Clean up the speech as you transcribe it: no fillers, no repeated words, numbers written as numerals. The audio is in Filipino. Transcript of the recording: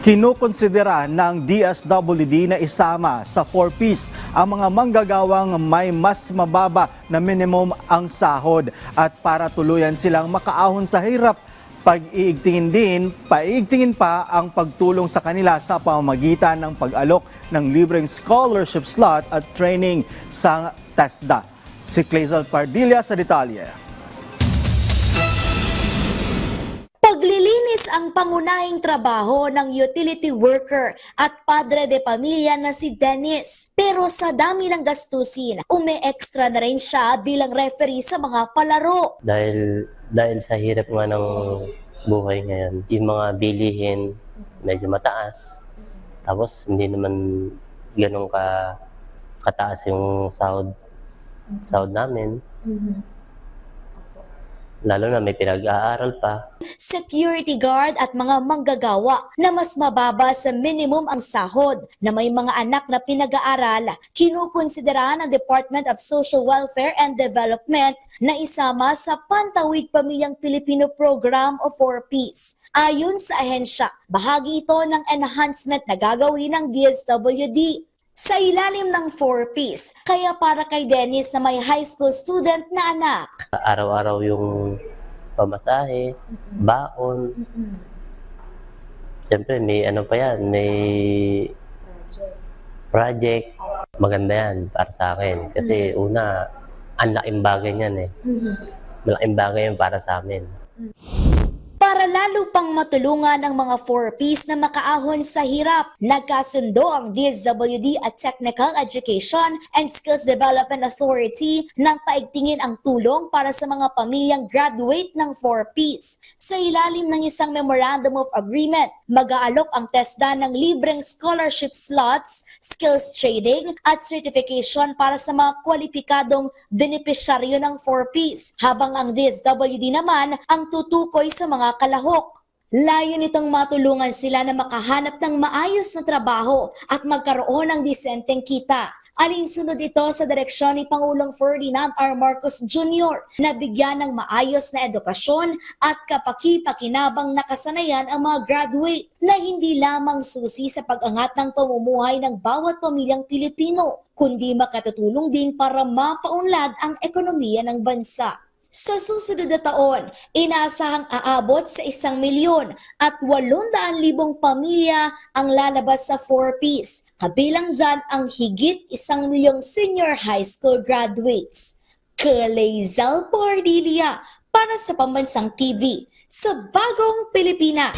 Kinukonsidera ng DSWD na isama sa 4Ps ang mga manggagawang may mas mababa na minimum ang sahod at para tuluyan silang makaahon sa hirap. Paiigtingin pa ang pagtulong sa kanila sa pamamagitan ng pag-alok ng libreng scholarship slot at training sa TESDA. Si Clazel Pardilla sa detalye. Paglilinis ang pangunahing trabaho ng utility worker at padre de pamilya na si Dennis. Pero sa dami ng gastusin, umi-extra na rin siya bilang referee sa mga palaro. Dahil sa hirap nga ng buhay ngayon, yung mga bilihin medyo mataas. Tapos hindi naman ganun kataas yung sahod namin. Lalo na may pinag-aaral pa. Security guard at mga manggagawa na mas mababa sa minimum ang sahod na may mga anak na pinag-aaral, kinukonsidera ng Department of Social Welfare and Development na isama sa Pantawid Pamilyang Pilipino Program o 4Ps. Ayon sa ahensya, bahagi ito ng enhancement na gagawin ng DSWD. Sa ilalim ng 4Ps, kaya para kay Dennis na may high school student na anak. Araw-araw yung pamasahe, baon. Siyempre may ano pa yan, may project. Maganda yan para sa akin. Kasi una, ang laking bagay niyan eh. Malaking bagay yan para sa amin. Para lalo pang matulungan ang mga 4Ps na makaahon sa hirap, nagkasundo ang DSWD at Technical Education and Skills Development Authority nang paigtingin ang tulong para sa mga pamilyang graduate ng 4Ps. Sa ilalim ng isang Memorandum of Agreement, mag-aalok ang TESDA ng libreng scholarship slots, skills training at certification para sa mga kwalipikadong benepisyaryo ng 4Ps, habang ang DSWD naman ang tutukoy sa mga kalahok. Layo nitong matulungan sila na makahanap ng maayos na trabaho at magkaroon ng disenteng kita. Alinsunod ito sa direksyon ni Pangulong Ferdinand R. Marcos Jr. na bigyan ng maayos na edukasyon at kapaki-pakinabang na kasanayan ang mga graduate na hindi lamang susi sa pag-angat ng pamumuhay ng bawat pamilyang Pilipino, kundi makatutulong din para mapaunlad ang ekonomiya ng bansa. Sa susunod na taon, inaasahang aabot sa 1,000,000 at 800,000 pamilya ang lalabas sa 4Ps. Kabilang dyan ang higit 1,000,000 senior high school graduates. Clazel Pardilla para sa Pambansang TV sa Bagong Pilipinas.